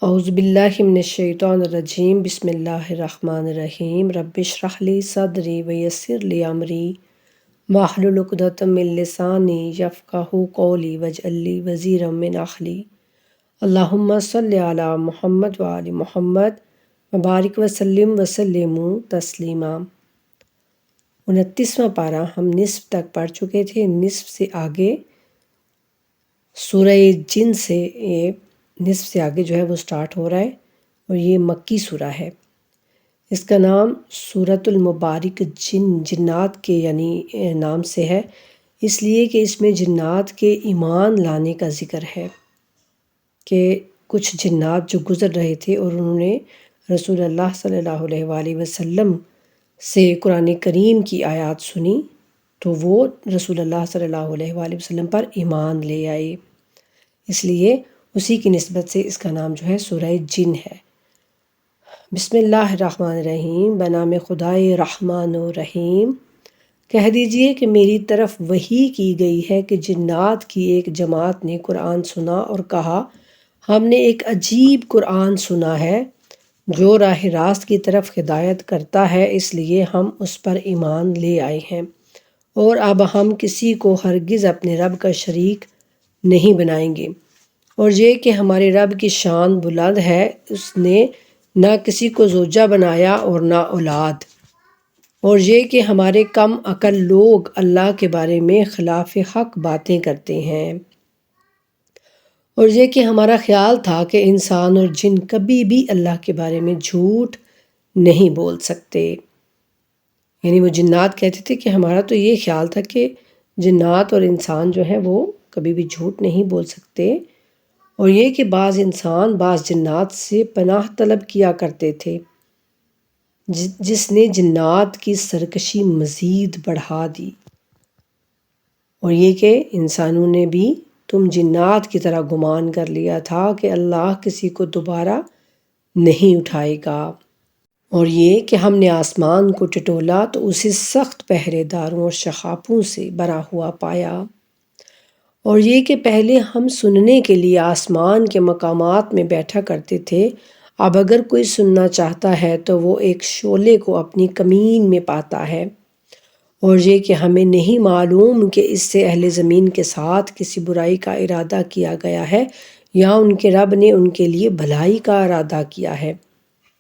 اعوذ باللہ من الشیطان الرجیم بسم اللہ الرحمن الرحیم رب اشرح لی صدری ویسر لی امری واحلل عقدۃ من لسانی یفقہوا قولی واجعل لی وزیرا من اہلی اللہم صلی علی محمد وآل محمد وبارک وسلم تسلیما۔ 29واں پارہ ہم نصف تک پڑھ چکے تھے۔ نصف سے آگے سورہ جن سے نصف سے آگے جو ہے وہ سٹارٹ ہو رہا ہے، اور یہ مکی سورہ ہے۔ اس کا نام سورۃ المبارک جنات کے نام سے ہے، اس لیے کہ اس میں جنات کے ایمان لانے کا ذکر ہے کہ کچھ جنات جو گزر رہے تھے اور انہوں نے رسول اللہ صلی اللہ علیہ وآلہ وسلم سے قرآن کریم کی آیات سنی تو وہ رسول اللہ صلی اللہ علیہ وآلہ وسلم پر ایمان لے آئے، اس لیے اسی کی نسبت سے اس کا نام جو ہے سورہ جن ہے۔ بسم اللہ الرحمن الرحیم، بنام خدائے رحمان و رحیم۔ کہہ دیجئے کہ میری طرف وحی کی گئی ہے کہ جنات کی ایک جماعت نے قرآن سنا اور کہا ہم نے ایک عجیب قرآن سنا ہے جو راہ راست کی طرف ہدایت کرتا ہے، اس لیے ہم اس پر ایمان لے آئے ہیں، اور اب ہم کسی کو ہرگز اپنے رب کا شریک نہیں بنائیں گے۔ اور یہ کہ ہمارے رب کی شان بلند ہے، اس نے نہ کسی کو زوجہ بنایا اور نہ اولاد۔ اور یہ کہ ہمارے کم عقل لوگ اللہ کے بارے میں خلاف حق باتیں کرتے ہیں۔ اور یہ کہ ہمارا خیال تھا کہ انسان اور جن کبھی بھی اللہ کے بارے میں جھوٹ نہیں بول سکتے، وہ جنات کہتے تھے کہ ہمارا تو یہ خیال تھا کہ جنات اور انسان جو ہے وہ کبھی بھی جھوٹ نہیں بول سکتے، اور یہ کہ بعض انسان بعض جنات سے پناہ طلب کیا کرتے تھے، جس نے جنات کی سرکشی مزید بڑھا دی۔ اور یہ کہ انسانوں نے بھی تم جنات کی طرح گمان کر لیا تھا کہ اللہ کسی کو دوبارہ نہیں اٹھائے گا، اور یہ کہ ہم نے آسمان کو ٹٹولا تو اسے سخت پہرے داروں اور شہابوں سے بھرا ہوا پایا، اور یہ کہ پہلے ہم سننے کے لیے آسمان کے مقامات میں بیٹھا کرتے تھے، اب اگر کوئی سننا چاہتا ہے تو وہ ایک شعلے کو اپنی کمین میں پاتا ہے۔ اور یہ کہ ہمیں نہیں معلوم کہ اس سے اہل زمین کے ساتھ کسی برائی کا ارادہ کیا گیا ہے یا ان کے رب نے ان کے لیے بھلائی کا ارادہ کیا ہے۔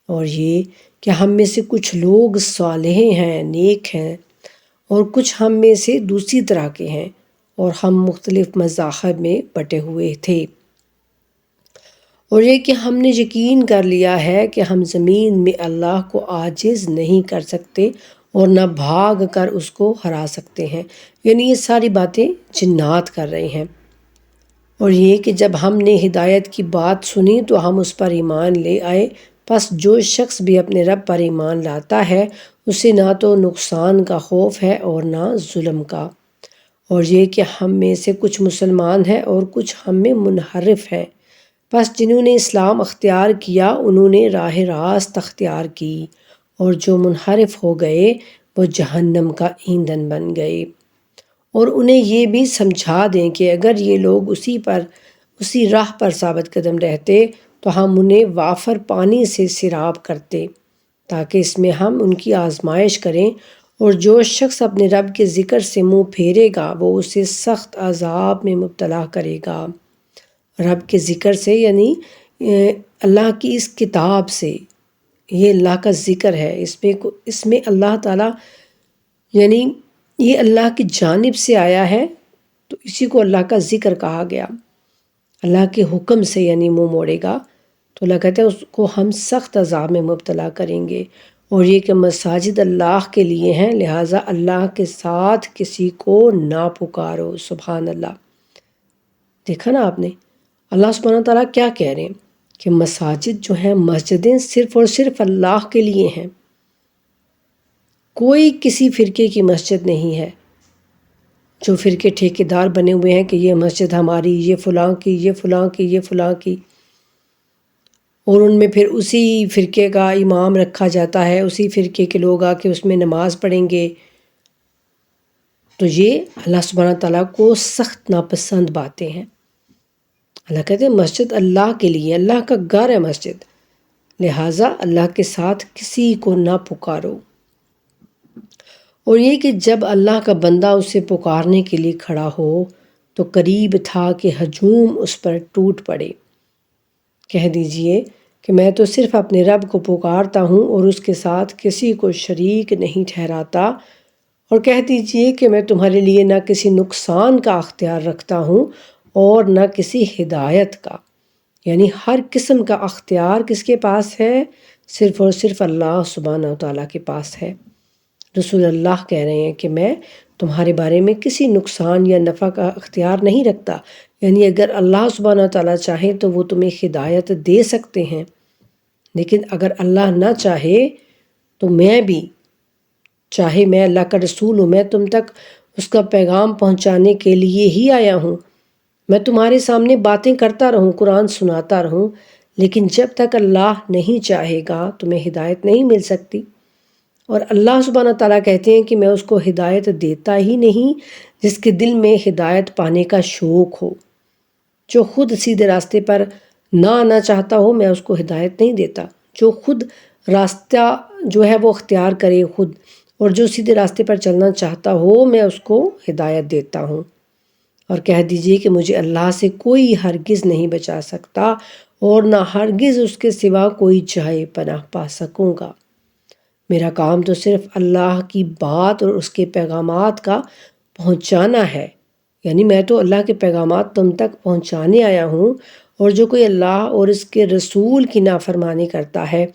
اور یہ کہ ہم میں سے کچھ لوگ صالح ہیں، نیک ہیں، اور کچھ ہم میں سے دوسری طرح کے ہیں، اور ہم مختلف مذاہب میں بٹے ہوئے تھے۔ اور یہ کہ ہم نے یقین کر لیا ہے کہ ہم زمین میں اللہ کو عاجز نہیں کر سکتے اور نہ بھاگ کر اس کو ہرا سکتے ہیں، یہ ساری باتیں جنات کر رہے ہیں۔ اور یہ کہ جب ہم نے ہدایت کی بات سنی تو ہم اس پر ایمان لے آئے، پس جو شخص بھی اپنے رب پر ایمان لاتا ہے اسے نہ تو نقصان کا خوف ہے اور نہ ظلم کا۔ اور یہ کہ ہم میں سے کچھ مسلمان ہیں اور کچھ ہم میں منحرف ہیں، پس جنہوں نے اسلام اختیار کیا انہوں نے راہ راست اختیار کی، اور جو منحرف ہو گئے وہ جہنم کا ایندھن بن گئے۔ اور انہیں یہ بھی سمجھا دیں کہ اگر یہ لوگ اسی راہ پر ثابت قدم رہتے تو ہم انہیں وافر پانی سے سیراب کرتے تاکہ اس میں ہم ان کی آزمائش کریں، اور جو شخص اپنے رب کے ذکر سے منہ پھیرے گا وہ اسے سخت عذاب میں مبتلا کرے گا۔ رب کے ذکر سے اللہ کی اس کتاب سے، یہ اللہ کا ذکر ہے، اس میں اللہ تعالیٰ یہ اللہ کی جانب سے آیا ہے تو اسی کو اللہ کا ذکر کہا گیا۔ اللہ کے حکم سے منہ موڑے گا تو اللہ کہتے ہیں اس کو ہم سخت عذاب میں مبتلا کریں گے۔ اور یہ کہ مساجد اللہ کے لیے ہیں، لہٰذا اللہ کے ساتھ کسی کو نہ پکارو۔ سبحان اللہ۔ دیکھا نا آپ نے، اللہ سبحانہ تعالیٰ کیا کہہ رہے ہیں کہ مساجد جو ہیں، مسجدیں صرف اور صرف اللہ کے لیے ہیں، کوئی کسی فرقے کی مسجد نہیں ہے۔ جو فرقے ٹھیکیدار بنے ہوئے ہیں کہ یہ مسجد ہماری، یہ فلاں کی، یہ فلاں کی، یہ فلاں کی، اور ان میں پھر اسی فرقے کا امام رکھا جاتا ہے، اسی فرقے کے لوگ آ کے اس میں نماز پڑھیں گے، تو یہ اللہ سبحانہ تعالیٰ کو سخت ناپسند باتیں ہیں۔ اللہ کہتے ہیں مسجد اللہ کے لیے، اللہ کا گھر ہے مسجد، لہٰذا اللہ کے ساتھ کسی کو نہ پکارو۔ اور یہ کہ جب اللہ کا بندہ اسے پکارنے کے لیے کھڑا ہو تو قریب تھا کہ ہجوم اس پر ٹوٹ پڑے۔ کہہ دیجئے کہ میں تو صرف اپنے رب کو پکارتا ہوں اور اس کے ساتھ کسی کو شریک نہیں ٹھہراتا، اور کہہ دیجئے کہ میں تمہارے لیے نہ کسی نقصان کا اختیار رکھتا ہوں اور نہ کسی ہدایت کا۔ یعنی ہر قسم کا اختیار کس کے پاس ہے؟ صرف اور صرف اللہ سبحانہ و تعالیٰ کے پاس ہے۔ رسول اللہ کہہ رہے ہیں کہ میں تمہارے بارے میں کسی نقصان یا نفع کا اختیار نہیں رکھتا، یعنی اگر اللہ سبحانہ و تعالیٰ چاہے تو وہ تمہیں ہدایت دے سکتے ہیں، لیکن اگر اللہ نہ چاہے تو میں بھی، چاہے میں اللہ کا رسول ہوں، میں تم تک اس کا پیغام پہنچانے کے لیے ہی آیا ہوں، میں تمہارے سامنے باتیں کرتا رہوں، قرآن سناتا رہوں، لیکن جب تک اللہ نہیں چاہے گا تمہیں ہدایت نہیں مل سکتی۔ اور اللہ سبحانہ تعالیٰ کہتے ہیں کہ میں اس کو ہدایت دیتا ہی نہیں جس کے دل میں ہدایت پانے کا شوق ہو۔ جو خود سیدھے راستے پر نہ آنا چاہتا ہو میں اس کو ہدایت نہیں دیتا۔ جو خود راستہ جو ہے وہ اختیار کرے خود، اور جو سیدھے راستے پر چلنا چاہتا ہو میں اس کو ہدایت دیتا ہوں۔ اور کہہ دیجئے کہ مجھے اللہ سے کوئی ہرگز نہیں بچا سکتا اور نہ ہرگز اس کے سوا کوئی جائے پناہ پا سکوں گا۔ میرا کام تو صرف اللہ کی بات اور اس کے پیغامات کا پہنچانا ہے، یعنی میں تو اللہ کے پیغامات تم تک پہنچانے آیا ہوں، اور جو کوئی اللہ اور اس کے رسول کی نافرمانی کرتا ہے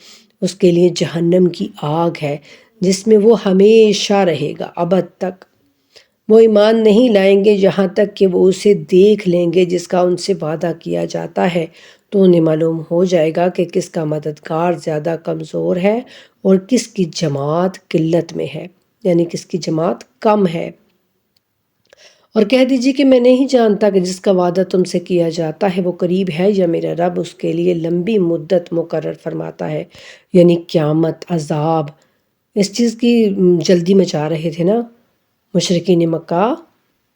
اس کے لیے جہنم کی آگ ہے جس میں وہ ہمیشہ رہے گا ابد تک۔ وہ ایمان نہیں لائیں گے یہاں تک کہ وہ اسے دیکھ لیں گے جس کا ان سے وعدہ کیا جاتا ہے، تو انہیں معلوم ہو جائے گا کہ کس کا مددگار زیادہ کمزور ہے اور کس کی جماعت قلت میں ہے، یعنی کس کی جماعت کم ہے۔ اور کہہ دیجیے کہ میں نہیں جانتا کہ جس کا وعدہ تم سے کیا جاتا ہے وہ قریب ہے یا میرا رب اس کے لیے لمبی مدت مقرر فرماتا ہے، یعنی قیامت، عذاب، اس چیز کی جلدی مچا رہے تھے نا مشرکین مکہ،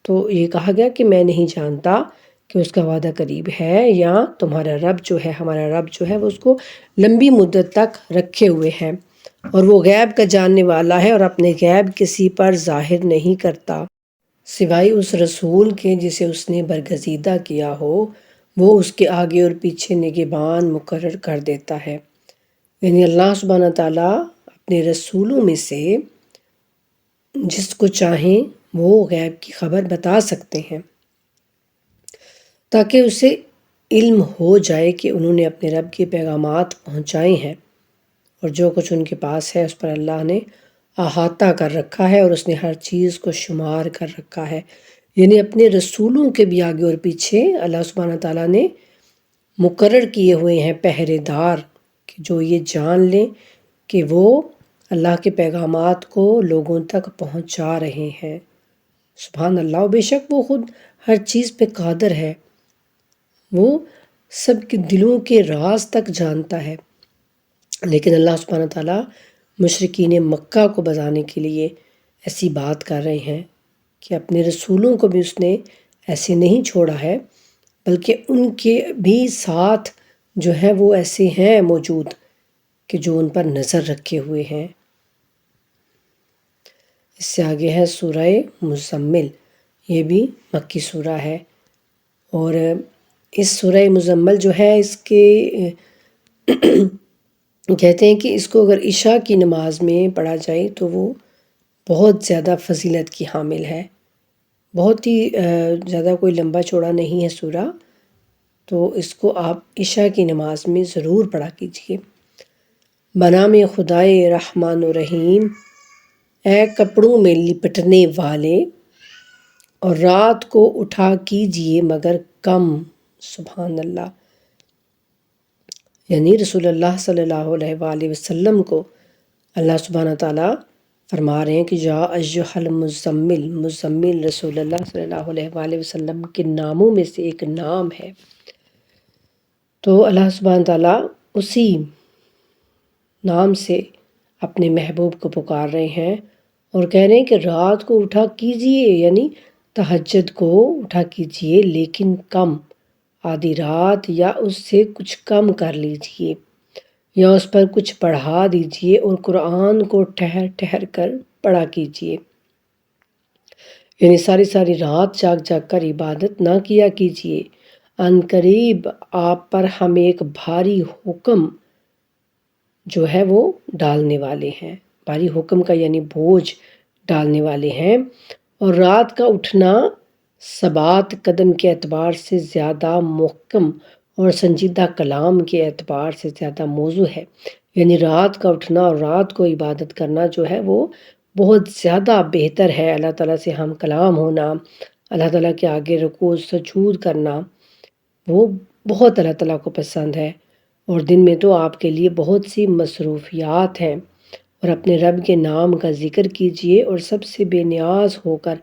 تو یہ کہا گیا کہ میں نہیں جانتا کہ اس کا وعدہ قریب ہے یا تمہارا رب جو ہے، ہمارا رب جو ہے وہ اس کو لمبی مدت تک رکھے ہوئے ہیں، اور وہ غیب کا جاننے والا ہے اور اپنے غیب کسی پر ظاہر نہیں کرتا سوائے اس رسول کے جسے اس نے برگزیدہ کیا ہو، وہ اس کے آگے اور پیچھے نگہبان مقرر کر دیتا ہے۔ یعنی اللہ سبحانہ تعالیٰ اپنے رسولوں میں سے جس کو چاہیں وہ غیب کی خبر بتا سکتے ہیں تاکہ اسے علم ہو جائے کہ انہوں نے اپنے رب کے پیغامات پہنچائے ہیں، اور جو کچھ ان کے پاس ہے اس پر اللہ نے احاطہ کر رکھا ہے اور اس نے ہر چیز کو شمار کر رکھا ہے۔ یعنی اپنے رسولوں کے بھی آگے اور پیچھے اللہ سبحانہ تعالیٰ نے مقرر کیے ہوئے ہیں پہرے دار کہ جو یہ جان لیں کہ وہ اللہ کے پیغامات کو لوگوں تک پہنچا رہے ہیں۔ سبحان اللہ، بے شک وہ خود ہر چیز پہ قادر ہے، وہ سب کے دلوں کے راز تک جانتا ہے، لیکن اللہ سبحانہ تعالیٰ مشرکین مکہ کو بتانے کے لیے ایسی بات کر رہے ہیں کہ اپنے رسولوں کو بھی اس نے ایسے نہیں چھوڑا ہے، بلکہ ان کے بھی ساتھ جو ہے وہ ایسے ہیں موجود کہ جو ان پر نظر رکھے ہوئے ہیں۔ اس سے آگے ہے سورہ مزمل، یہ بھی مکی سورہ ہے، اور اس سورہ مزمل جو ہے اس کے کہتے ہیں کہ اس کو اگر عشاء کی نماز میں پڑھا جائے تو وہ بہت زیادہ فضیلت کی حامل ہے، بہت ہی زیادہ کوئی لمبا چوڑا نہیں ہے سورہ، تو اس کو آپ عشاء کی نماز میں ضرور پڑھا کیجیے۔ بنام خدائے رحمان و رحیم، اے کپڑوں میں لپٹنے والے، اور رات کو اٹھا کیجیے مگر کم۔ سبحان اللہ، یعنی رسول اللہ صلی اللہ علیہ وآلہ وسلم کو اللہ سبحانہ تعالیٰ فرما رہے ہیں کہ یا ایھا المزمل، مزمل رسول اللہ صلی اللہ علیہ وآلہ وسلم کے ناموں میں سے ایک نام ہے، تو اللہ سبحانہ تعالیٰ اسی نام سے اپنے محبوب کو پکار رہے ہیں اور کہہ رہے ہیں کہ رات کو اٹھا کیجیے، یعنی تہجد کو اٹھا کیجیے لیکن کم، آدھی رات یا اس سے کچھ کم کر لیجئے یا اس پر کچھ پڑھا دیجئے اور قرآن کو ٹھہر ٹھہر کر پڑھا کیجئے، یعنی ساری ساری رات جاگ جاگ کر عبادت نہ کیا کیجئے۔ ان قریب آپ پر ہم ایک بھاری حکم جو ہے وہ ڈالنے والے ہیں، بھاری حکم کا یعنی بوجھ ڈالنے والے ہیں، اور رات کا اٹھنا ثبات قدم کے اعتبار سے زیادہ محکم اور سنجیدہ کلام کے اعتبار سے زیادہ موضوع ہے، یعنی رات کا اٹھنا اور رات کو عبادت کرنا جو ہے وہ بہت زیادہ بہتر ہے۔ اللہ تعالیٰ سے ہم کلام ہونا، اللہ تعالیٰ کے آگے رکوع سجود کرنا، وہ بہت اللہ تعالیٰ کو پسند ہے، اور دن میں تو آپ کے لیے بہت سی مصروفیات ہیں، اور اپنے رب کے نام کا ذکر کیجئے اور سب سے بے نیاز ہو کر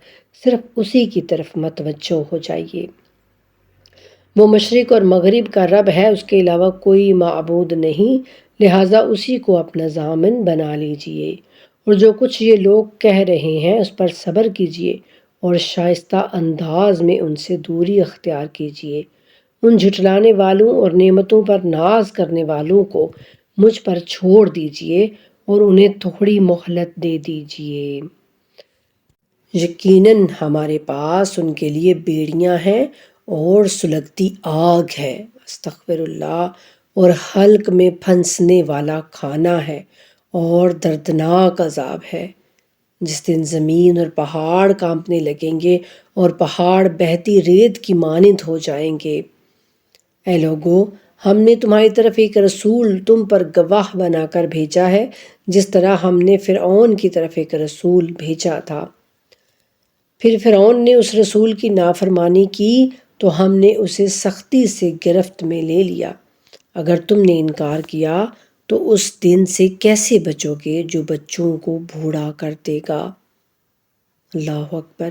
صرف اسی کی طرف متوجہ ہو جائیے۔ وہ مشرق اور مغرب کا رب ہے، اس کے علاوہ کوئی معبود نہیں، لہٰذا اسی کو اپنا ضامن بنا لیجئے، اور جو کچھ یہ لوگ کہہ رہے ہیں اس پر صبر کیجئے اور شائستہ انداز میں ان سے دوری اختیار کیجئے۔ ان جھٹلانے والوں اور نعمتوں پر ناز کرنے والوں کو مجھ پر چھوڑ دیجئے اور انہیں تھوڑی مہلت دے دیجئے۔ یقیناً ہمارے پاس ان کے لیے بیڑیاں ہیں اور سلگتی آگ ہے، استغفر اللہ، اور حلق میں پھنسنے والا کھانا ہے اور دردناک عذاب ہے، جس دن زمین اور پہاڑ کانپنے لگیں گے اور پہاڑ بہتی ریت کی مانند ہو جائیں گے۔ اے لوگو، ہم نے تمہاری طرف ایک رسول تم پر گواہ بنا کر بھیجا ہے، جس طرح ہم نے فرعون کی طرف ایک رسول بھیجا تھا۔ پھر فرعون نے اس رسول کی نافرمانی کی تو ہم نے اسے سختی سے گرفت میں لے لیا۔ اگر تم نے انکار کیا تو اس دن سے کیسے بچو گے جو بچوں کو بوڑھا کر دے گا۔ اللہ اکبر،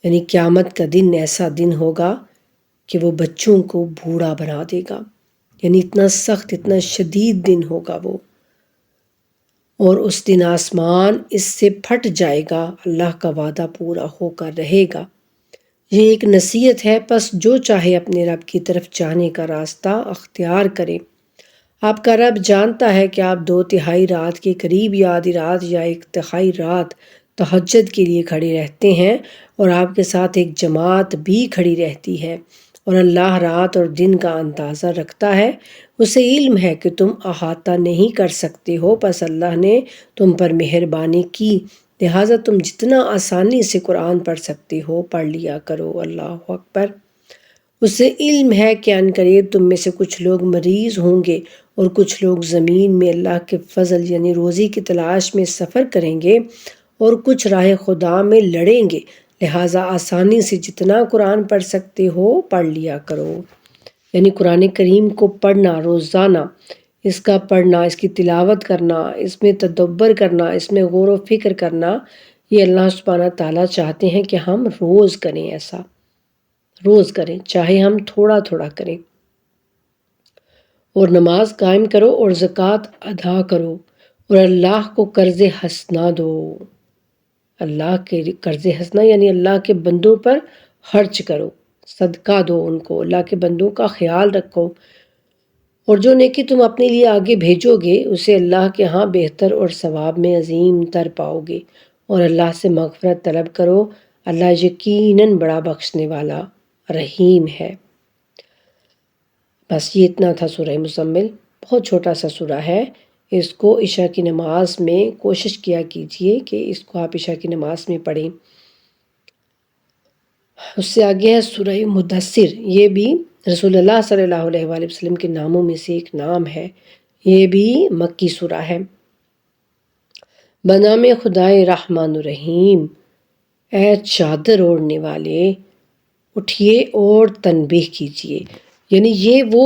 یعنی قیامت کا دن ایسا دن ہوگا کہ وہ بچوں کو بوڑھا بنا دے گا، یعنی اتنا سخت اتنا شدید دن ہوگا وہ، اور اس دن آسمان اس سے پھٹ جائے گا، اللہ کا وعدہ پورا ہو کر رہے گا۔ یہ ایک نصیحت ہے، پس جو چاہے اپنے رب کی طرف جانے کا راستہ اختیار کرے۔ آپ کا رب جانتا ہے کہ آپ 2/3 رات کے قریب یا آدھی رات یا 1/3 رات تہجد کے لیے کھڑے رہتے ہیں، اور آپ کے ساتھ ایک جماعت بھی کھڑی رہتی ہے، اور اللہ رات اور دن کا اندازہ رکھتا ہے۔ اسے علم ہے کہ تم احاطہ نہیں کر سکتے ہو، پس اللہ نے تم پر مہربانی کی، لہٰذا تم جتنا آسانی سے قرآن پڑھ سکتے ہو پڑھ لیا کرو۔ اللہ اکبر۔ اسے علم ہے کہ عنقریب تم میں سے کچھ لوگ مریض ہوں گے اور کچھ لوگ زمین میں اللہ کے فضل یعنی روزی کی تلاش میں سفر کریں گے، اور کچھ راہ خدا میں لڑیں گے، لہٰذا آسانی سے جتنا قرآن پڑھ سکتے ہو پڑھ لیا کرو۔ یعنی قرآن کریم کو پڑھنا روزانہ، اس کا پڑھنا، اس کی تلاوت کرنا، اس میں تدبر کرنا، اس میں غور و فکر کرنا، یہ اللہ سبحانہ تعالیٰ چاہتے ہیں کہ ہم روز کریں، ایسا روز کریں، چاہے ہم تھوڑا تھوڑا کریں، اور نماز قائم کرو اور زکوٰۃ ادا کرو، اور اللہ کو قرض حسنہ دو۔ اللہ کے قرض حسنہ یعنی اللہ کے بندوں پر خرچ کرو، صدقہ دو ان کو، اللہ کے بندوں کا خیال رکھو، اور جو نیکی تم اپنے لیے آگے بھیجو گے اسے اللہ کے ہاں بہتر اور ثواب میں عظیم تر پاؤ گے، اور اللہ سے مغفرت طلب کرو، اللہ یقیناً بڑا بخشنے والا رحیم ہے۔ بس یہ اتنا تھا سورہ مزمل، بہت چھوٹا سا سورہ ہے۔ اس کو عشاء کی نماز میں کوشش کیا کیجئے کہ اس کو آپ عشاء کی نماز میں پڑھیں۔ اس سے آگے ہے سورہ مدثر، یہ بھی رسول اللہ صلی اللہ علیہ وآلہ وسلم کے ناموں میں سے ایک نام ہے، یہ بھی مکی سورہ ہے۔ بنام خدائے رحمان الرحیم، اے چادر اوڑھنے والے اٹھیے اور تنبیہ کیجئے، یعنی یہ وہ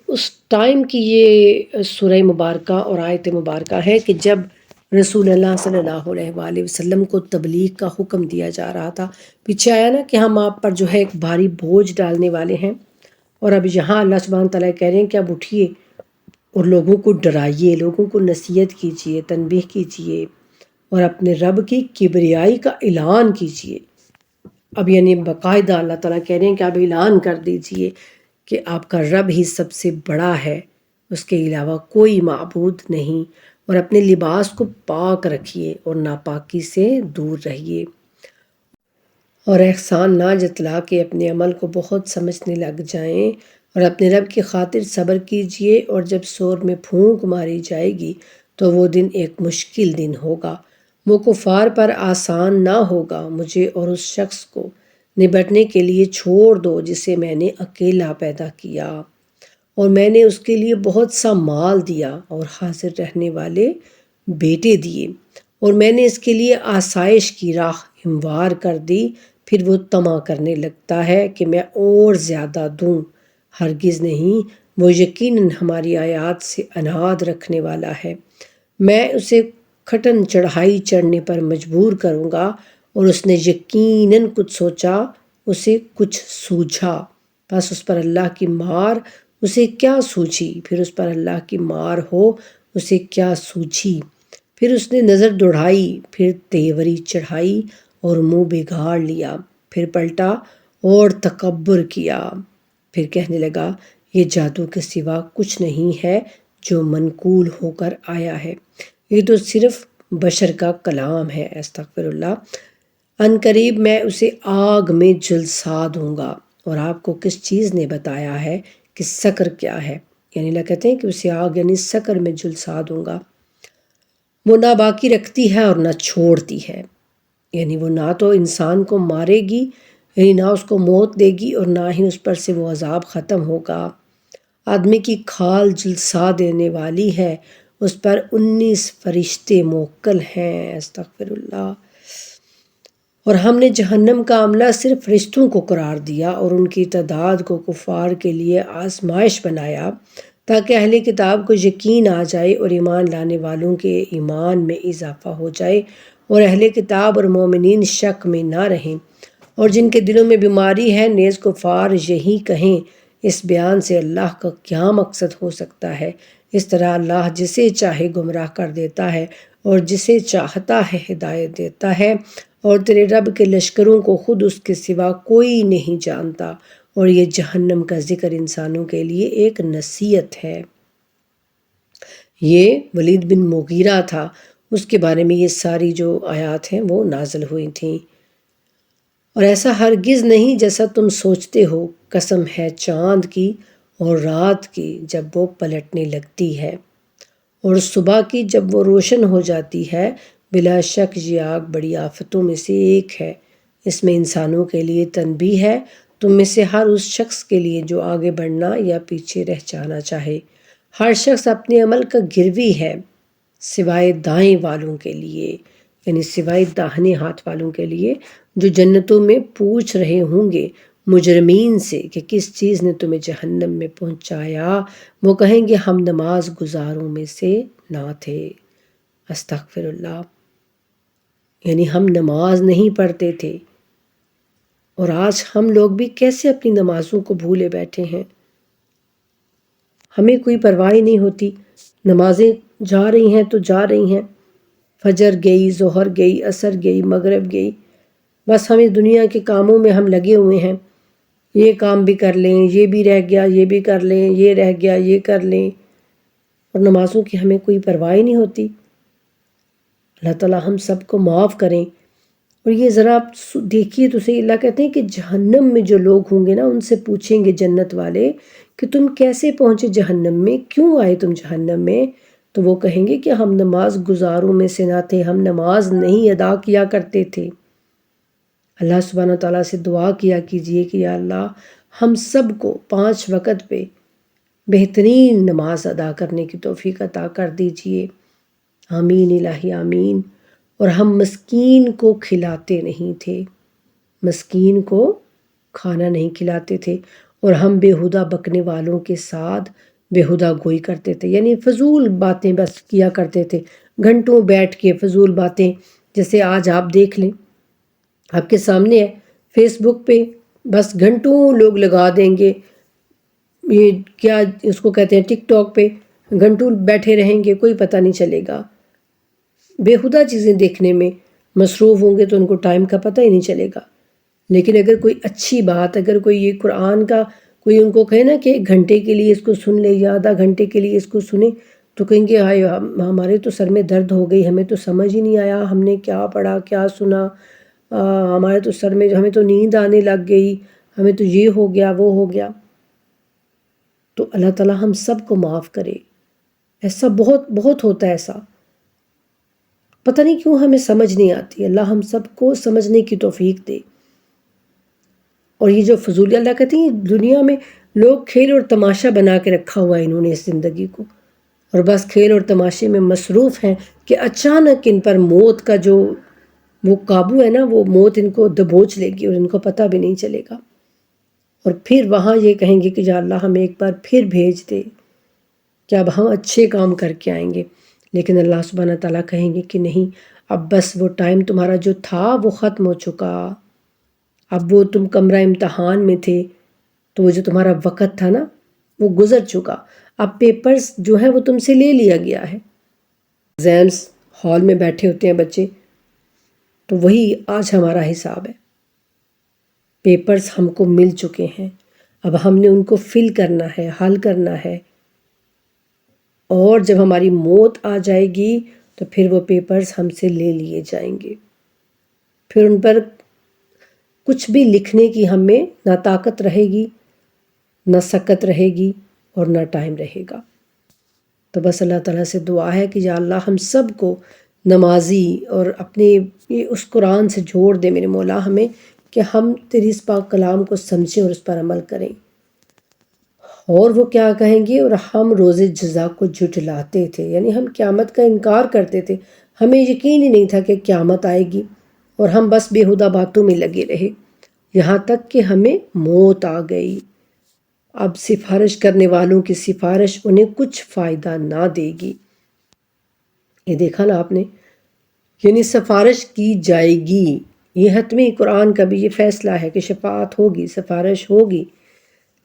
اس ٹائم کی یہ سورہ مبارکہ اور آیت مبارکہ ہے کہ جب رسول اللہ صلی اللہ علیہ وآلہ وسلم کو تبلیغ کا حکم دیا جا رہا تھا۔ پیچھے آیا نا کہ ہم آپ پر جو ہے ایک بھاری بوجھ ڈالنے والے ہیں، اور اب یہاں اللہ سبحانہ تعالیٰ کہہ رہے ہیں کہ اب اٹھیے اور لوگوں کو ڈرائیے، لوگوں کو نصیحت کیجیے، تنبیہ کیجیے، اور اپنے رب کی کبریائی کا اعلان کیجیے۔ اب یعنی باقاعدہ اللہ تعالیٰ کہہ رہے ہیں کہ آپ اعلان کر دیجئے کہ آپ کا رب ہی سب سے بڑا ہے، اس کے علاوہ کوئی معبود نہیں، اور اپنے لباس کو پاک رکھیے اور ناپاکی سے دور رہیے، اور احسان نہ جتلا کے اپنے عمل کو بہت سمجھنے لگ جائیں، اور اپنے رب کی خاطر صبر کیجئے، اور جب سور میں پھونک ماری جائے گی تو وہ دن ایک مشکل دن ہوگا، وہ کفار پر آسان نہ ہوگا۔ مجھے اور اس شخص کو نبٹنے کے لیے چھوڑ دو جسے میں نے اکیلا پیدا کیا، اور میں نے اس کے لیے بہت سا مال دیا اور حاضر رہنے والے بیٹے دیے، اور میں نے اس کے لیے آسائش کی راہ ہموار کر دی، پھر وہ طمع کرنے لگتا ہے کہ میں اور زیادہ دوں۔ ہرگز نہیں، وہ یقیناً ہماری آیات سے عناد رکھنے والا ہے۔ میں اسے کھٹن چڑھائی چڑھنے پر مجبور کروں گا، اور اس نے یقیناً کچھ سوچا، اسے کچھ سوجھا، بس اس پر اللہ کی مار اسے کیا سوجھی، پھر اس پر اللہ کی مار ہو اسے کیا سوجھی۔ پھر اس نے نظر دوڑائی، پھر تیوری چڑھائی اور منہ بگاڑ لیا، پھر پلٹا اور تکبر کیا، پھر کہنے لگا یہ جادو کے سوا کچھ نہیں ہے جو منقول ہو کر آیا ہے، یہ تو صرف بشر کا کلام ہے۔ استغفر اللہ۔ ان قریب میں اسے آگ میں جلسا دوں گا۔ اور آپ کو کس چیز نے بتایا ہے کہ سقر کیا ہے؟ یعنی اللہ کہتے ہیں کہ اسے آگ یعنی سقر میں جلسا دوں گا۔ وہ نہ باقی رکھتی ہے اور نہ چھوڑتی ہے، یعنی وہ نہ تو انسان کو مارے گی، یعنی نہ اس کو موت دے گی، اور نہ ہی اس پر سے وہ عذاب ختم ہوگا۔ آدمی کی کھال جلسا دینے والی ہے، اس پر 19 فرشتے موکل ہیں۔ استغفر اللہ۔ اور ہم نے جہنم کا عملہ صرف فرشتوں کو قرار دیا، اور ان کی تعداد کو کفار کے لیے آزمائش بنایا، تاکہ اہل کتاب کو یقین آ جائے اور ایمان لانے والوں کے ایمان میں اضافہ ہو جائے، اور اہل کتاب اور مومنین شک میں نہ رہیں، اور جن کے دلوں میں بیماری ہے نیز کفار یہی کہیں، اس بیان سے اللہ کا کیا مقصد ہو سکتا ہے؟ اس طرح اللہ جسے چاہے گمراہ کر دیتا ہے اور جسے چاہتا ہے ہدایت دیتا ہے، اور تیرے رب کے لشکروں کو خود اس کے سوا کوئی نہیں جانتا، اور یہ جہنم کا ذکر انسانوں کے لیے ایک نصیحت ہے۔ یہ ولید بن مغیرہ تھا، اس کے بارے میں یہ ساری جو آیات ہیں وہ نازل ہوئی تھیں۔ اور ایسا ہرگز نہیں جیسا تم سوچتے ہو، قسم ہے چاند کی اور رات کی جب وہ پلٹنے لگتی ہے، اور صبح کی جب وہ روشن ہو جاتی ہے، بلا شک یہ آگ بڑی آفتوں میں سے ایک ہے۔ اس میں انسانوں کے لیے تنبیہ ہے، تم میں سے ہر اس شخص کے لیے جو آگے بڑھنا یا پیچھے رہ جانا چاہے۔ ہر شخص اپنے عمل کا گروی ہے، سوائے دائیں والوں کے لیے، یعنی سوائے داہنے ہاتھ والوں کے لیے، جو جنتوں میں پوچھ رہے ہوں گے مجرمین سے کہ کس چیز نے تمہیں جہنم میں پہنچایا، وہ کہیں گے ہم نماز گزاروں میں سے نہ تھے۔ استغفر اللہ۔ یعنی ہم نماز نہیں پڑھتے تھے، اور آج ہم لوگ بھی کیسے اپنی نمازوں کو بھولے بیٹھے ہیں، ہمیں کوئی پرواہ نہیں ہوتی، نمازیں جا رہی ہیں تو جا رہی ہیں، فجر گئی، ظہر گئی، عصر گئی، مغرب گئی، بس ہمیں دنیا کے کاموں میں ہم لگے ہوئے ہیں، یہ کام بھی کر لیں، یہ بھی رہ گیا، یہ بھی کر لیں، یہ رہ گیا، یہ کر لیں، اور نمازوں کی ہمیں کوئی پرواہ نہیں ہوتی۔ اللہ تعالیٰ ہم سب کو معاف کریں۔ اور یہ ذرا آپ دیکھیے تو صحیح، اللہ کہتے ہیں کہ جہنم میں جو لوگ ہوں گے نا، ان سے پوچھیں گے جنت والے کہ تم کیسے پہنچے جہنم میں، کیوں آئے تم جہنم میں؟ تو وہ کہیں گے کہ ہم نماز گزاروں میں سے نہ تھے، ہم نماز نہیں ادا کیا کرتے تھے۔ اللہ سبحانہ تعالیٰ سے دعا کیا کیجئے کہ یا اللہ ہم سب کو 5 وقت پہ بہترین نماز ادا کرنے کی توفیق عطا کر دیجئے، آمین الہی آمین۔ اور ہم مسکین کو کھلاتے نہیں تھے، مسکین کو کھانا نہیں کھلاتے تھے، اور ہم بےہودہ بکنے والوں کے ساتھ بےہودہ گوئی کرتے تھے، یعنی فضول باتیں بس کیا کرتے تھے، گھنٹوں بیٹھ کے فضول باتیں، جیسے آج آپ دیکھ لیں، آپ کے سامنے ہے فیس بک پہ بس گھنٹوں لوگ لگا دیں گے، یہ کیا اس کو کہتے ہیں ٹک ٹاک پہ گھنٹوں بیٹھے رہیں گے، کوئی پتہ نہیں چلے گا، بےہودہ چیزیں دیکھنے میں مصروف ہوں گے تو ان کو ٹائم کا پتہ ہی نہیں چلے گا۔ لیکن اگر کوئی اچھی بات، اگر کوئی یہ قرآن کا کوئی ان کو کہے نا کہ 1 گھنٹے کے لیے اس کو سن لے یا آدھا گھنٹے کے لیے اس کو سنیں، تو کہیں گے ہائے ہمارے تو سر میں درد ہو گئی، ہمیں تو سمجھ ہی نہیں آیا ہم نے کیا پڑھا کیا سنا، ہمارے تو سر میں ہمیں تو نیند آنے لگ گئی، ہمیں تو یہ ہو گیا وہ ہو گیا۔ تو اللہ تعالیٰ ہم سب کو معاف کرے، ایسا بہت بہت ہوتا ہے ایسا، پتہ نہیں کیوں ہمیں سمجھ نہیں آتی۔ اللہ ہم سب کو سمجھنے کی توفیق دے۔ اور یہ جو فضول، اللہ کہتے ہیں دنیا میں لوگ کھیل اور تماشا بنا کے رکھا ہوا ہے انہوں نے اس زندگی کو، اور بس کھیل اور تماشے میں مصروف ہیں کہ اچانک ان پر موت کا جو وہ قابو ہے نا، وہ موت ان کو دبوچ لے گی اور ان کو پتہ بھی نہیں چلے گا، اور پھر وہاں یہ کہیں گے کہ یا اللہ ہمیں ایک بار پھر بھیج دے کہ اب ہم اچھے کام کر کے آئیں گے۔ لیکن اللہ سبحانہ تعالیٰ کہیں گے کہ نہیں، اب بس وہ ٹائم تمہارا جو تھا وہ ختم ہو چکا، اب وہ تم کمرہ امتحان میں تھے تو وہ جو تمہارا وقت تھا نا وہ گزر چکا، اب پیپرز جو ہے وہ تم سے لے لیا گیا ہے۔ ایگزامس ہال میں بیٹھے ہوتے ہیں بچے، تو وہی آج ہمارا حساب ہے، پیپرز ہم کو مل چکے ہیں، اب ہم نے ان کو فل کرنا ہے، حل کرنا ہے، اور جب ہماری موت آ جائے گی تو پھر وہ پیپرز ہم سے لے لیے جائیں گے، پھر ان پر کچھ بھی لکھنے کی ہمیں نہ طاقت رہے گی، نہ سکت رہے گی، اور نہ ٹائم رہے گا۔ تو بس اللہ تعالیٰ سے دعا ہے کہ یا اللہ ہم سب کو نمازی اور اپنے اس قرآن سے جوڑ دے میرے مولا ہمیں، کہ ہم تیری اس پاک کلام کو سمجھیں اور اس پر عمل کریں۔ اور وہ کیا کہیں گے، اور ہم روز جزا کو جھٹلاتے تھے، یعنی ہم قیامت کا انکار کرتے تھے، ہمیں یقین ہی نہیں تھا کہ قیامت آئے گی، اور ہم بس بےہودہ باتوں میں لگے رہے، یہاں تک کہ ہمیں موت آ گئی۔ اب سفارش کرنے والوں کی سفارش انہیں کچھ فائدہ نہ دے گی۔ یہ دیکھا نا آپ نے، یعنی سفارش کی جائے گی، یہ حتمی قرآن کا بھی یہ فیصلہ ہے کہ شفاعت ہوگی، سفارش ہوگی،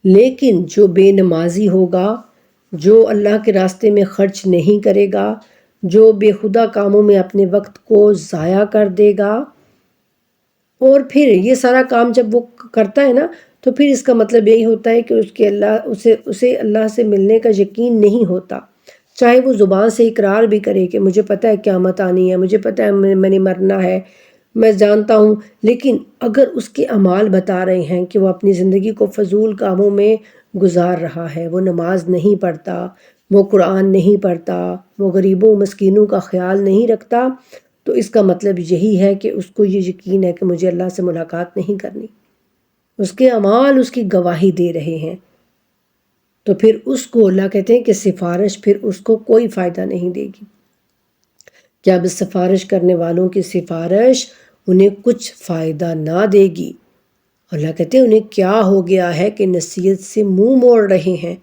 لیکن جو بے نمازی ہوگا، جو اللہ کے راستے میں خرچ نہیں کرے گا، جو بے خدا کاموں میں اپنے وقت کو ضائع کر دے گا، اور پھر یہ سارا کام جب وہ کرتا ہے نا تو پھر اس کا مطلب یہی ہوتا ہے کہ اسے اللہ سے ملنے کا یقین نہیں ہوتا، چاہے وہ زبان سے اقرار بھی کرے کہ مجھے پتہ ہے قیامت آنی ہے، مجھے پتہ ہے میں نے مرنا ہے، میں جانتا ہوں، لیکن اگر اس کے اعمال بتا رہے ہیں کہ وہ اپنی زندگی کو فضول کاموں میں گزار رہا ہے، وہ نماز نہیں پڑھتا، وہ قرآن نہیں پڑھتا، وہ غریبوں مسکینوں کا خیال نہیں رکھتا، تو اس کا مطلب یہی ہے کہ اس کو یہ یقین ہے کہ مجھے اللہ سے ملاقات نہیں کرنی، اس کے اعمال اس کی گواہی دے رہے ہیں، تو پھر اس کو اللہ کہتے ہیں کہ سفارش پھر اس کو کوئی فائدہ نہیں دے گی۔ کیا اب سفارش کرنے والوں کی سفارش انہیں کچھ فائدہ نہ دے گی؟ اللہ کہتے ہیں انہیں کیا ہو گیا ہے کہ نصیحت سے منہ موڑ رہے ہیں،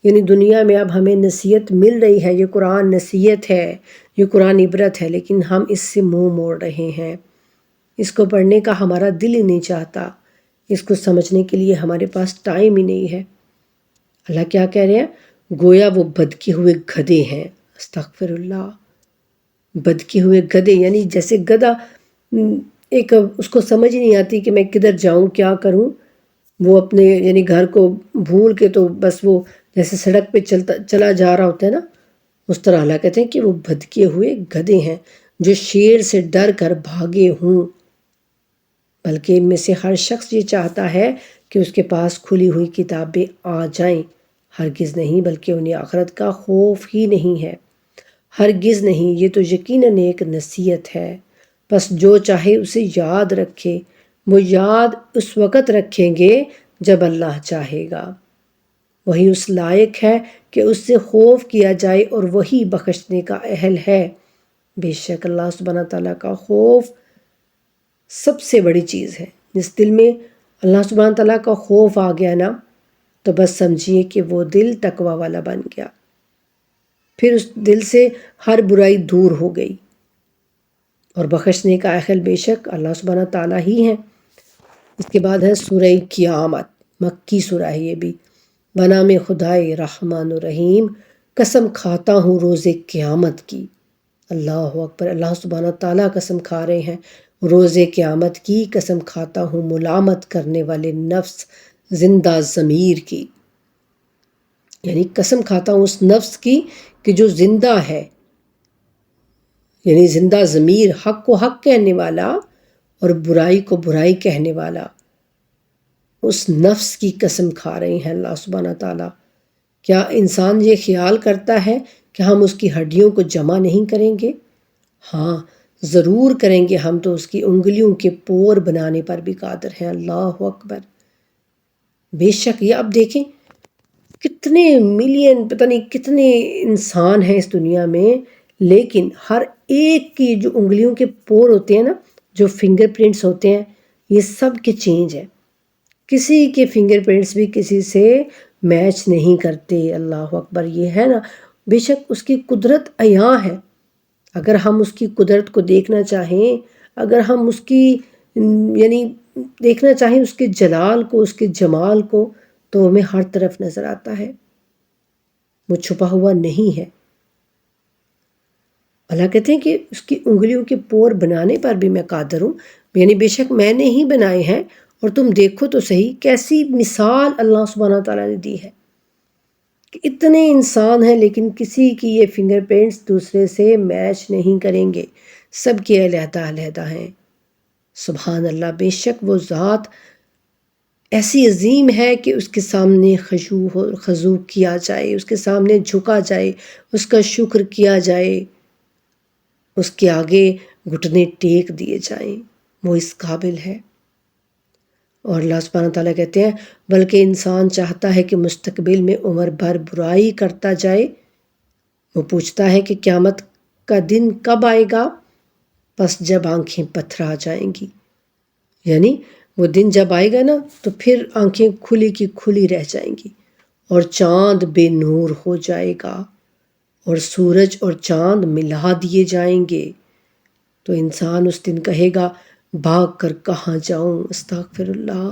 یعنی دنیا میں اب ہمیں نصیحت مل رہی ہے، یہ قرآن نصیحت ہے، یہ قرآن عبرت ہے، لیکن ہم اس سے منہ موڑ رہے ہیں، اس کو پڑھنے کا ہمارا دل ہی نہیں چاہتا، اس کو سمجھنے کے لیے ہمارے پاس ٹائم ہی نہیں ہے۔ اللہ کیا کہہ رہے ہیں، گویا وہ بھٹکے ہوئے گدھے ہیں، استغفر اللہ، بھٹکے ہوئے گدھے، یعنی جیسے گدھا ایک اس کو سمجھ ہی نہیں آتی کہ میں کدھر جاؤں کیا کروں، وہ اپنے یعنی گھر کو بھول کے تو بس وہ جیسے سڑک پہ چلا جا رہا ہوتا ہے نا، اس طرح اللہ کہتے ہیں کہ وہ بھٹکے ہوئے گدھے ہیں جو شیر سے ڈر کر بھاگے ہوں، بلکہ ان میں سے ہر شخص یہ چاہتا ہے کہ اس کے پاس کھلی ہوئی کتابیں آ جائیں، ہرگز نہیں، بلکہ انہیں آخرت کا خوف ہی نہیں ہے، ہرگز نہیں، یہ تو یقیناً ایک نصیحت ہے، بس جو چاہے اسے یاد رکھے، وہ یاد اس وقت رکھیں گے جب اللہ چاہے گا، وہی اس لائق ہے کہ اس سے خوف کیا جائے اور وہی بخشنے کا اہل ہے۔ بے شک اللہ سبحانہ تعالیٰ کا خوف سب سے بڑی چیز ہے، جس دل میں اللہ سبحانہ تعالیٰ کا خوف آ گیا نا تو بس سمجھیے کہ وہ دل تقوی والا بن گیا، پھر اس دل سے ہر برائی دور ہو گئی، اور بخشنے کا اہل بے شک اللہ سبحانہ تعالیٰ ہی ہے۔ اس کے بعد ہے سورہ قیامت، مکی سورہ ہے یہ بھی، بنام خدائے رحمان الرحیم، قسم کھاتا ہوں روز قیامت کی، اللہ اکبر، اللہ سبحانہ تعالیٰ قسم کھا رہے ہیں، روز قیامت کی قسم کھاتا ہوں ملامت کرنے والے نفس زندہ ضمیر کی، یعنی قسم کھاتا ہوں اس نفس کی کہ جو زندہ ہے، یعنی زندہ ضمیر، حق کو حق کہنے والا اور برائی کو برائی کہنے والا، اس نفس کی قسم کھا رہے ہیں اللہ سبحانہ تعالیٰ۔ کیا انسان یہ خیال کرتا ہے کہ ہم اس کی ہڈیوں کو جمع نہیں کریں گے؟ ہاں ضرور کریں گے، ہم تو اس کی انگلیوں کے پور بنانے پر بھی قادر ہیں۔ اللہ اکبر، بے شک۔ یہ اب دیکھیں کتنے ملین، پتہ نہیں کتنے انسان ہیں اس دنیا میں، لیکن ہر ایک کی جو انگلیوں کے پور ہوتے ہیں نا، جو فنگر پرنٹس ہوتے ہیں، یہ سب کے چینج ہیں۔ کسی کے فنگر پرنٹس بھی کسی سے میچ نہیں کرتے۔ اللہ اکبر، یہ ہے نا، بے شک اس کی قدرت عیاں ہے۔ اگر ہم اس کی قدرت کو دیکھنا چاہیں، اگر ہم اس کی یعنی دیکھنا چاہیں اس کے جلال کو، اس کے جمال کو، تو ہمیں ہر طرف نظر آتا ہے، وہ چھپا ہوا نہیں ہے۔ اللہ کہتے ہیں کہ اس کی انگلیوں کے پور بنانے پر بھی میں قادر ہوں، یعنی بے شک میں نے ہی بنائے ہیں، اور تم دیکھو تو صحیح کیسی مثال اللہ سبحانہ تعالیٰ نے دی ہے کہ اتنے انسان ہیں لیکن کسی کی یہ فنگر پرنٹس دوسرے سے میچ نہیں کریں گے، سب کے علیحدہ علیحدہ ہیں۔ سبحان اللہ، بے شک وہ ذات ایسی عظیم ہے کہ اس کے سامنے خضوع کیا جائے، اس کے سامنے جھکا جائے، اس کا شکر کیا جائے، اس کے آگے گھٹنے ٹیک دیے جائیں، وہ اس قابل ہے۔ اور اللہ سبحانہ تعالیٰ کہتے ہیں بلکہ انسان چاہتا ہے کہ مستقبل میں عمر بھر برائی کرتا جائے، وہ پوچھتا ہے کہ قیامت کا دن کب آئے گا، پس جب آنکھیں پتھرا جائیں گی، یعنی وہ دن جب آئے گا نا تو پھر آنکھیں کھلی کی کھلی رہ جائیں گی، اور چاند بے نور ہو جائے گا، اور سورج اور چاند ملا دیے جائیں گے، تو انسان اس دن کہے گا بھاگ کر کہاں جاؤں، استغفر اللہ،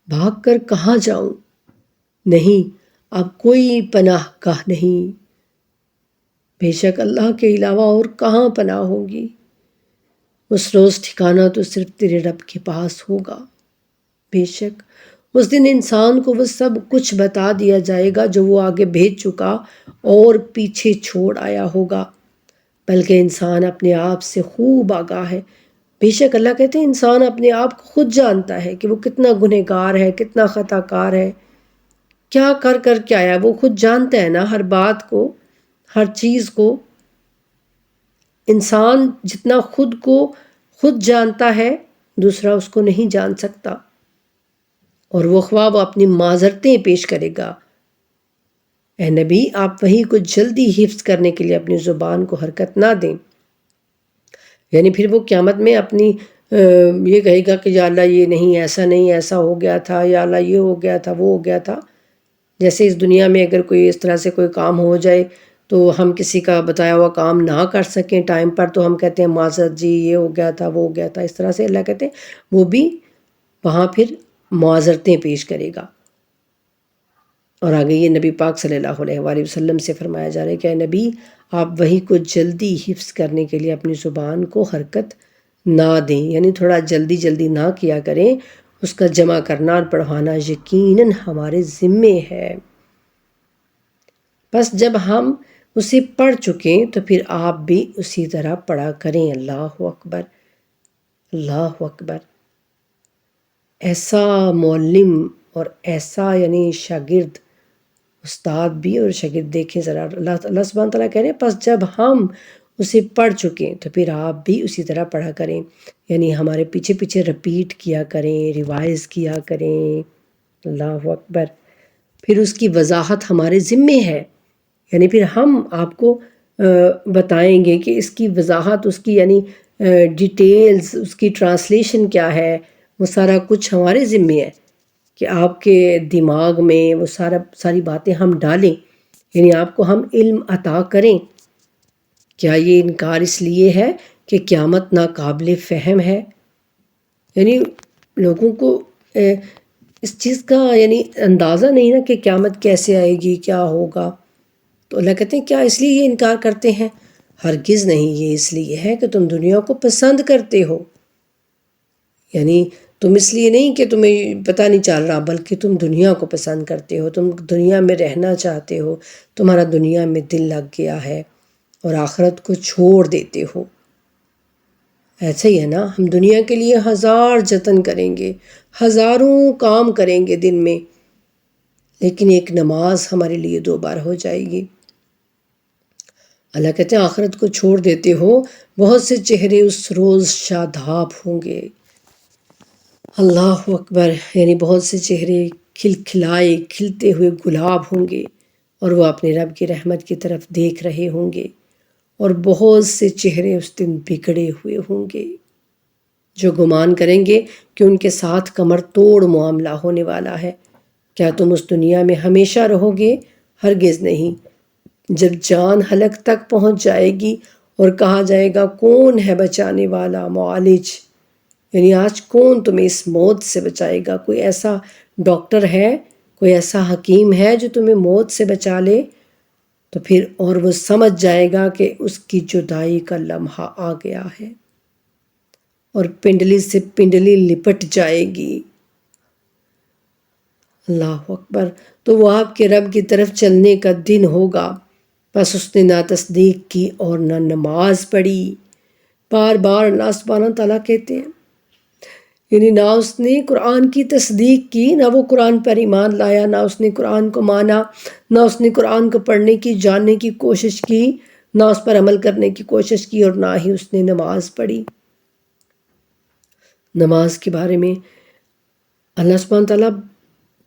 بھاگ کر کہاں جاؤں، نہیں اب کوئی پناہ گاہ نہیں، بے شک اللہ کے علاوہ اور کہاں پناہ ہوگی، اس روز ٹھکانہ تو صرف تیرے رب کے پاس ہوگا۔ بے شک اس دن انسان کو وہ سب کچھ بتا دیا جائے گا جو وہ آگے بھیج چکا اور پیچھے چھوڑ آیا ہوگا، بلکہ انسان اپنے آپ سے خوب آگاہ ہے۔ بے شک اللہ کہتے ہیں انسان اپنے آپ کو خود جانتا ہے کہ وہ کتنا گنہگار ہے، کتنا خطا کار ہے، کیا کر کر کے آیا، وہ خود جانتا ہے نا ہر بات کو، ہر چیز کو۔ انسان جتنا خود کو خود جانتا ہے دوسرا اس کو نہیں جان سکتا، اور وہ خواہ وہ اپنی معذرتیں پیش کرے گا، اے نبی آپ وحی کو جلدی حفظ کرنے کے لیے اپنی زبان کو حرکت نہ دیں، یعنی پھر وہ قیامت میں اپنی یہ کہے گا کہ یا اللہ یہ نہیں، ایسا نہیں، ایسا ہو گیا تھا، یا اللہ یہ ہو گیا تھا، وہ ہو گیا تھا۔ جیسے اس دنیا میں اگر کوئی اس طرح سے کوئی کام ہو جائے تو ہم کسی کا بتایا ہوا کام نہ کر سکیں ٹائم پر، تو ہم کہتے ہیں معذرت جی یہ ہو گیا تھا، وہ ہو گیا تھا، اس طرح سے اللہ کہتے ہیں وہ بھی وہاں پھر معذرتیں پیش کرے گا۔ اور آگے یہ نبی پاک صلی اللہ علیہ وآلہ وسلم سے فرمایا جا رہا ہے کہ اے نبی آپ وحی کو جلدی حفظ کرنے کے لیے اپنی زبان کو حرکت نہ دیں، یعنی تھوڑا جلدی جلدی نہ کیا کریں، اس کا جمع کرنا اور پڑھوانا یقیناً ہمارے ذمے ہے، بس جب ہم اسے پڑھ چکیں تو پھر آپ بھی اسی طرح پڑھا کریں۔ اللہ اکبر، اللہ اکبر، ایسا معلم اور ایسا یعنی شاگرد، استاد بھی اور شاگرد، دیکھیں ذرا اللہ سبحانہ تعالیٰ کہہ رہے ہیں پس جب ہم اسے پڑھ چکیں تو پھر آپ بھی اسی طرح پڑھا کریں، یعنی ہمارے پیچھے پیچھے رپیٹ کیا کریں، ریوائز کیا کریں۔ اللہ اکبر، پھر اس کی وضاحت ہمارے ذمے ہے، یعنی پھر ہم آپ کو بتائیں گے کہ اس کی وضاحت، اس کی یعنی ڈیٹیلز، اس کی ٹرانسلیشن کیا ہے، وہ سارا کچھ ہمارے ذمے ہے کہ آپ کے دماغ میں وہ ساری باتیں ہم ڈالیں، یعنی آپ کو ہم علم عطا کریں۔ کیا یہ انکار اس لیے ہے کہ قیامت ناقابل فہم ہے؟ یعنی لوگوں کو اس چیز کا یعنی اندازہ نہیں نا کہ قیامت کیسے آئے گی، کیا ہوگا، تو اللہ کہتے ہیں کیا اس لیے یہ انکار کرتے ہیں؟ ہرگز نہیں، یہ اس لیے ہے کہ تم دنیا کو پسند کرتے ہو، یعنی تم اس لیے نہیں کہ تمہیں پتہ نہیں چل رہا، بلکہ تم دنیا کو پسند کرتے ہو، تم دنیا میں رہنا چاہتے ہو، تمہارا دنیا میں دل لگ گیا ہے اور آخرت کو چھوڑ دیتے ہو۔ ایسا ہی ہے نا، ہم دنیا کے لیے ہزار جتن کریں گے، ہزاروں کام کریں گے دن میں، لیکن ایک نماز ہمارے لیے 2 بار ہو جائے گی۔ اللہ کہتے ہیں آخرت کو چھوڑ دیتے ہو، بہت سے چہرے اس روز شاداب ہوں گے۔ اللہ اکبر، یعنی بہت سے چہرے کھلائے کھلتے ہوئے گلاب ہوں گے اور وہ اپنے رب کی رحمت کی طرف دیکھ رہے ہوں گے، اور بہت سے چہرے اس دن بگڑے ہوئے ہوں گے جو گمان کریں گے کہ ان کے ساتھ کمر توڑ معاملہ ہونے والا ہے۔ کیا تم اس دنیا میں ہمیشہ رہو گے؟ ہرگز نہیں۔ جب جان حلق تک پہنچ جائے گی اور کہا جائے گا کون ہے بچانے والا، معالج، یعنی آج کون تمہیں اس موت سے بچائے گا؟ کوئی ایسا ڈاکٹر ہے، کوئی ایسا حکیم ہے جو تمہیں موت سے بچا لے؟ تو پھر اور وہ سمجھ جائے گا کہ اس کی جدائی کا لمحہ آ گیا ہے اور پنڈلی سے پنڈلی لپٹ جائے گی۔ اللہ اکبر، تو وہ آپ کے رب کی طرف چلنے کا دن ہوگا۔ بس اس نے نہ تصدیق کی اور نہ نماز پڑھی۔ بار بار اللہ سبحانہ تعالیٰ کہتے ہیں، یعنی نہ اس نے قرآن کی تصدیق کی، نہ وہ قرآن پر ایمان لایا، نہ اس نے قرآن کو مانا، نہ اس نے قرآن کو پڑھنے کی، جاننے کی کوشش کی، نہ اس پر عمل کرنے کی کوشش کی، اور نہ ہی اس نے نماز پڑھی۔ نماز کے بارے میں اللہ سبحانہ تعالیٰ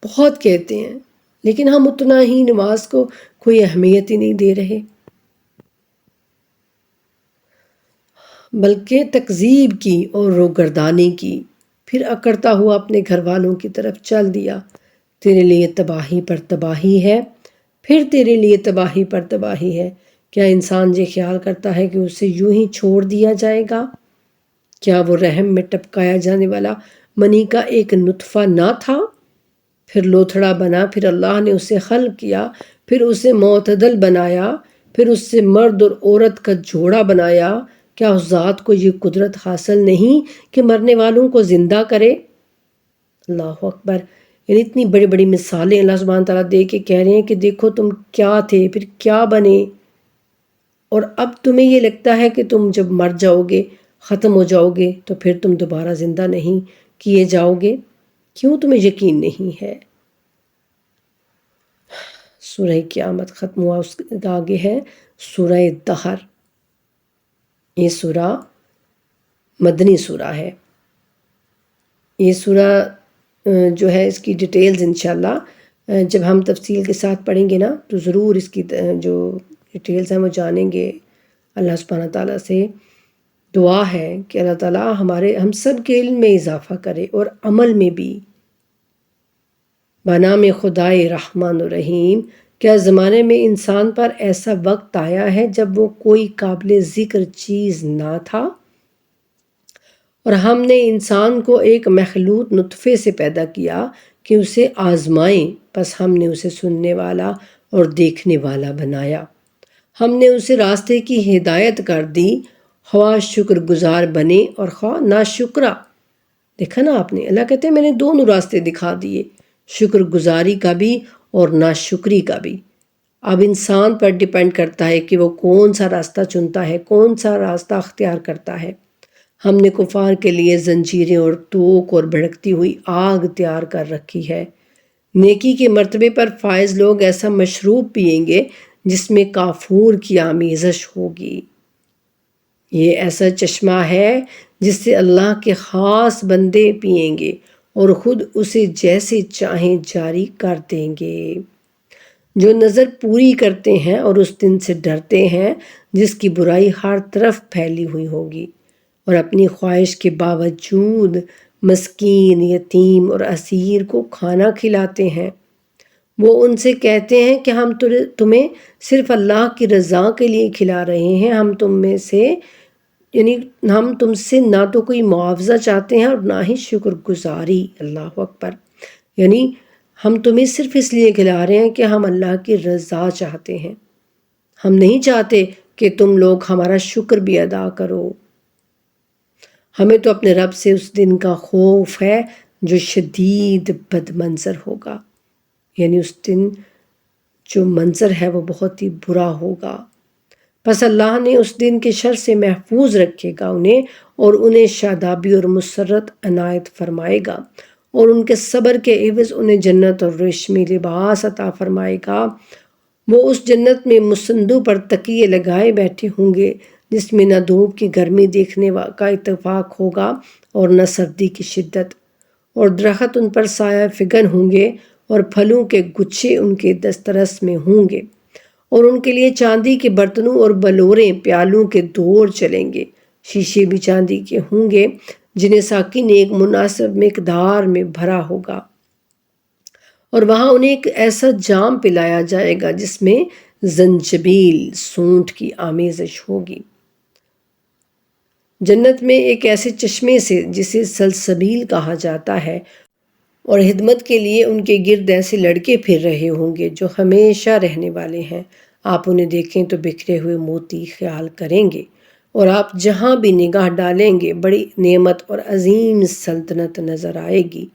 بہت کہتے ہیں، لیکن ہم اتنا ہی نماز کو کوئی اہمیت ہی نہیں دے رہے، بلکہ تکذیب کی اور روگردانی کی۔ پھر اکڑتا ہوا اپنے گھر والوں کی طرف چل دیا۔ تیرے لیے تباہی پر تباہی ہے، پھر تیرے لیے تباہی پر تباہی ہے۔ کیا انسان یہ خیال کرتا ہے کہ اسے یوں ہی چھوڑ دیا جائے گا؟ کیا وہ رحم میں ٹپکایا جانے والا منی کا ایک نطفہ نہ تھا؟ پھر لوتھڑا بنا، پھر اللہ نے اسے خلق کیا، پھر اسے معتدل بنایا، پھر اس سے مرد اور عورت کا جوڑا بنایا۔ کیا اس ذات کو یہ قدرت حاصل نہیں کہ مرنے والوں کو زندہ کرے؟ اللہ اکبر، یعنی اتنی بڑی بڑی مثالیں اللہ سبحانہ تعالیٰ دے کے کہہ رہے ہیں کہ دیکھو تم کیا تھے، پھر کیا بنے، اور اب تمہیں یہ لگتا ہے کہ تم جب مر جاؤ گے، ختم ہو جاؤ گے، تو پھر تم دوبارہ زندہ نہیں کیے جاؤ گے۔ کیوں تمہیں یقین نہیں ہے؟ سورہ قیامت ختم ہوا، اس کے آگے ہے سورہ دہر۔ یہ سورہ مدنی سورہ ہے۔ یہ سورہ جو ہے اس کی ڈیٹیلز انشاءاللہ جب ہم تفصیل کے ساتھ پڑھیں گے نا تو ضرور اس کی جو ڈیٹیلز ہیں وہ جانیں گے۔ اللہ سبحانہ تعالیٰ سے دعا ہے کہ اللہ تعالیٰ ہم سب کے علم میں اضافہ کرے اور عمل میں بھی۔ بنام خدائے رحمان الرحیم، کیا زمانے میں انسان پر ایسا وقت آیا ہے جب وہ کوئی قابل ذکر چیز نہ تھا، اور ہم نے انسان کو ایک مخلوط نطفے سے پیدا کیا کہ اسے آزمائیں، پس ہم نے اسے سننے والا اور دیکھنے والا بنایا۔ ہم نے اسے راستے کی ہدایت کر دی، خواہ شکر گزار بنے اور خواہ ناشکرا۔ دیکھا نا آپ نے، اللہ کہتے ہیں میں نے دونوں راستے دکھا دیے، شکر گزاری کا بھی اور ناشکری کا بھی۔ اب انسان پر ڈیپینڈ کرتا ہے کہ وہ کون سا راستہ چنتا ہے، کون سا راستہ اختیار کرتا ہے۔ ہم نے کفار کے لیے زنجیریں اور توق اور بھڑکتی ہوئی آگ تیار کر رکھی ہے۔ نیکی کے مرتبے پر فائز لوگ ایسا مشروب پئیں گے جس میں کافور کی آمیزش ہوگی۔ یہ ایسا چشمہ ہے جس سے اللہ کے خاص بندے پئیں گے اور خود اسے جیسے چاہیں جاری کر دیں گے۔ جو نظر پوری کرتے ہیں اور اس دن سے ڈرتے ہیں جس کی برائی ہر طرف پھیلی ہوئی ہوگی، اور اپنی خواہش کے باوجود مسکین، یتیم اور اسیر کو کھانا کھلاتے ہیں۔ وہ ان سے کہتے ہیں کہ ہم تمہیں صرف اللہ کی رضا کے لیے کھلا رہے ہیں، ہم تم سے نہ تو کوئی معاوضہ چاہتے ہیں اور نہ ہی شکر گزاری۔ اللہ اکبر، یعنی ہم تمہیں صرف اس لیے کھلا رہے ہیں کہ ہم اللہ کی رضا چاہتے ہیں، ہم نہیں چاہتے کہ تم لوگ ہمارا شکر بھی ادا کرو۔ ہمیں تو اپنے رب سے اس دن کا خوف ہے جو شدید بد منظر ہوگا، یعنی اس دن جو منظر ہے وہ بہت ہی برا ہوگا۔ پس اللہ نے اس دن کے شر سے محفوظ رکھے گا اور انہیں شادابی اور مسرت عنایت فرمائے گا، اور ان کے صبر کے عوض انہیں جنت اور ریشمی لباس عطا فرمائے گا۔ وہ اس جنت میں مسندوں پر تکیے لگائے بیٹھے ہوں گے، جس میں نہ دھوپ کی گرمی دیکھنے کا اتفاق ہوگا اور نہ سردی کی شدت، اور درخت ان پر سایہ فگن ہوں گے اور پھلوں کے گچھے ان کے دسترس میں ہوں گے، اور ان کے لیے چاندی کے برتنوں اور بلوریں پیالوں کے دور چلیں گے۔ شیشے بھی چاندی کے ہوں گے جنہیں ساقی نے ایک مناسب مقدار میں بھرا ہوگا، اور وہاں انہیں ایک ایسا جام پلایا جائے گا جس میں زنجبیل سونٹ کی آمیزش ہوگی۔ جنت میں ایک ایسے چشمے سے جسے سلسبیل کہا جاتا ہے، اور خدمت کے لیے ان کے گرد ایسے لڑکے پھر رہے ہوں گے جو ہمیشہ رہنے والے ہیں۔ آپ انہیں دیکھیں تو بکھرے ہوئے موتی خیال کریں گے، اور آپ جہاں بھی نگاہ ڈالیں گے بڑی نعمت اور عظیم سلطنت نظر آئے گی۔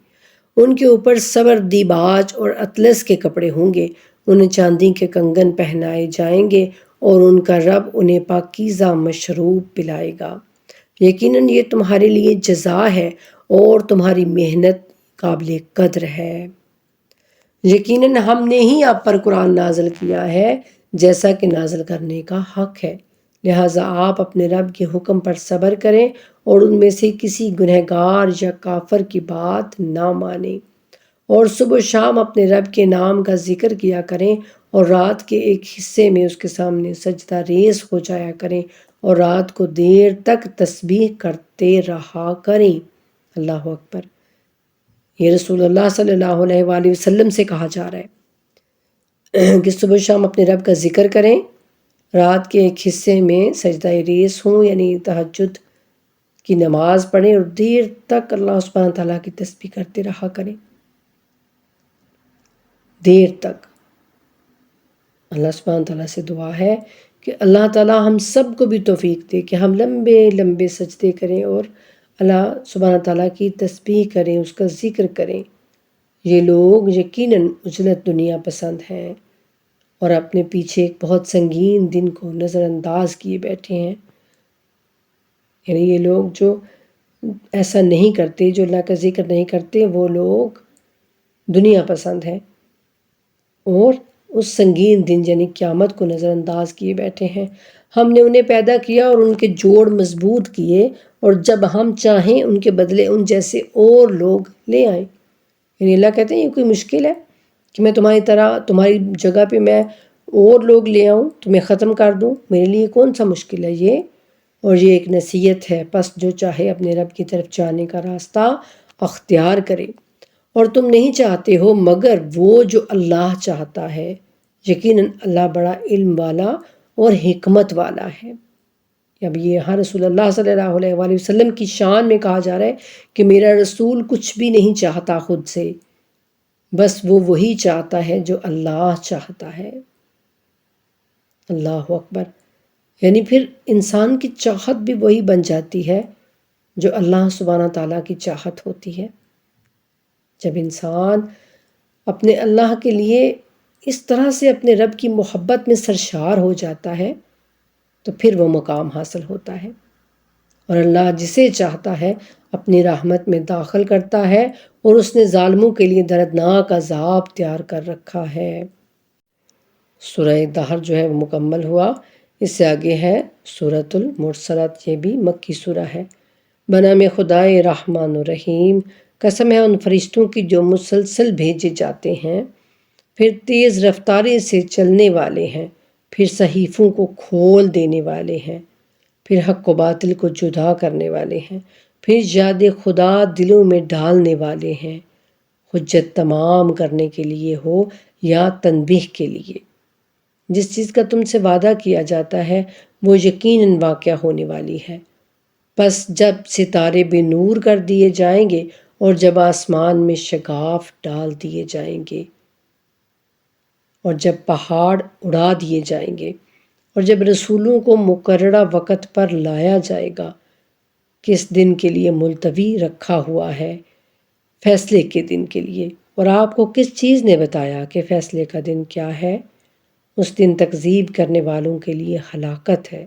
ان کے اوپر صبر دیباج اور اطلس کے کپڑے ہوں گے، انہیں چاندی کے کنگن پہنائے جائیں گے، اور ان کا رب انہیں پاکیزہ مشروب پلائے گا۔ یقیناً یہ تمہارے لیے جزا ہے اور تمہاری محنت قابل قدر ہے۔ یقیناً ہم نے ہی آپ پر قرآن نازل کیا ہے جیسا کہ نازل کرنے کا حق ہے، لہٰذا آپ اپنے رب کے حکم پر صبر کریں اور ان میں سے کسی گنہگار یا کافر کی بات نہ مانیں، اور صبح و شام اپنے رب کے نام کا ذکر کیا کریں، اور رات کے ایک حصے میں اس کے سامنے سجدہ ریز ہو جایا کریں، اور رات کو دیر تک تسبیح کرتے رہا کریں۔ اللہ اکبر۔ یہ رسول اللہ صلی اللہ علیہ وآلہ وسلم سے کہا جا رہا ہے کہ صبح شام اپنے رب کا ذکر کریں، رات کے ایک حصے میں سجدہ ریز ہوں یعنی تہجد کی نماز پڑھیں، اور دیر تک اللہ سبحانہ تعالیٰ کی تسبیح کرتے رہا کریں، دیر تک۔ اللہ سبحانہ تعالیٰ سے دعا ہے کہ اللہ تعالیٰ ہم سب کو بھی توفیق دے کہ ہم لمبے لمبے سجدے کریں اور اللہ سبحانہ تعالیٰ کی تسبیح کریں، اس کا ذکر کریں۔ یہ لوگ یقیناً اجلت دنیا پسند ہیں اور اپنے پیچھے ایک بہت سنگین دن کو نظر انداز کیے بیٹھے ہیں۔ یعنی یہ لوگ جو ایسا نہیں کرتے، جو اللہ کا ذکر نہیں کرتے، وہ لوگ دنیا پسند ہیں اور اس سنگین دن یعنی قیامت کو نظر انداز کیے بیٹھے ہیں۔ ہم نے انہیں پیدا کیا اور ان کے جوڑ مضبوط کیے، اور جب ہم چاہیں ان کے بدلے ان جیسے اور لوگ لے آئیں۔ یعنی اللہ کہتے ہیں یہ کوئی مشکل ہے کہ میں تمہاری جگہ پہ میں اور لوگ لے آؤں، تمہیں ختم کر دوں؟ میرے لیے کون سا مشکل ہے یہ؟ اور یہ ایک نصیحت ہے، پس جو چاہے اپنے رب کی طرف جانے کا راستہ اختیار کرے، اور تم نہیں چاہتے ہو مگر وہ جو اللہ چاہتا ہے۔ یقیناً اللہ بڑا علم والا اور حکمت والا ہے۔ اب یہ یہاں رسول اللہ صلی اللہ علیہ وآلہ وسلم کی شان میں کہا جا رہا ہے کہ میرا رسول کچھ بھی نہیں چاہتا خود سے، بس وہ وہی چاہتا ہے جو اللہ چاہتا ہے۔ اللہ اکبر۔ یعنی پھر انسان کی چاہت بھی وہی بن جاتی ہے جو اللہ سبحانہ تعالیٰ کی چاہت ہوتی ہے۔ جب انسان اپنے اللہ کے لیے اس طرح سے اپنے رب کی محبت میں سرشار ہو جاتا ہے تو پھر وہ مقام حاصل ہوتا ہے، اور اللہ جسے چاہتا ہے اپنی رحمت میں داخل کرتا ہے، اور اس نے ظالموں کے لیے دردناک عذاب تیار کر رکھا ہے۔ سورہ دہر جو ہے وہ مکمل ہوا۔ اس سے آگے ہے سورۃ المرسلات، یہ بھی مکی سورہ ہے۔ بنام خدائے رحمان الرحیم، قسم ہے ان فرشتوں کی جو مسلسل بھیجے جاتے ہیں، پھر تیز رفتاری سے چلنے والے ہیں، پھر صحیفوں کو کھول دینے والے ہیں، پھر حق و باطل کو جدا کرنے والے ہیں، پھر یاد خدا دلوں میں ڈالنے والے ہیں، حجت تمام کرنے کے لیے ہو یا تنبیہ کے لیے۔ جس چیز کا تم سے وعدہ کیا جاتا ہے وہ یقیناً واقع ہونے والی ہے۔ پس جب ستارے بے نور کر دیے جائیں گے اور جب آسمان میں شگاف ڈال دیے جائیں گے، اور جب پہاڑ اڑا دیے جائیں گے، اور جب رسولوں کو مقررہ وقت پر لایا جائے گا، کس دن کے لیے ملتوی رکھا ہوا ہے، فیصلے کے دن کے لیے، اور آپ کو کس چیز نے بتایا کہ فیصلے کا دن کیا ہے؟ اس دن تکذیب کرنے والوں کے لیے ہلاکت ہے۔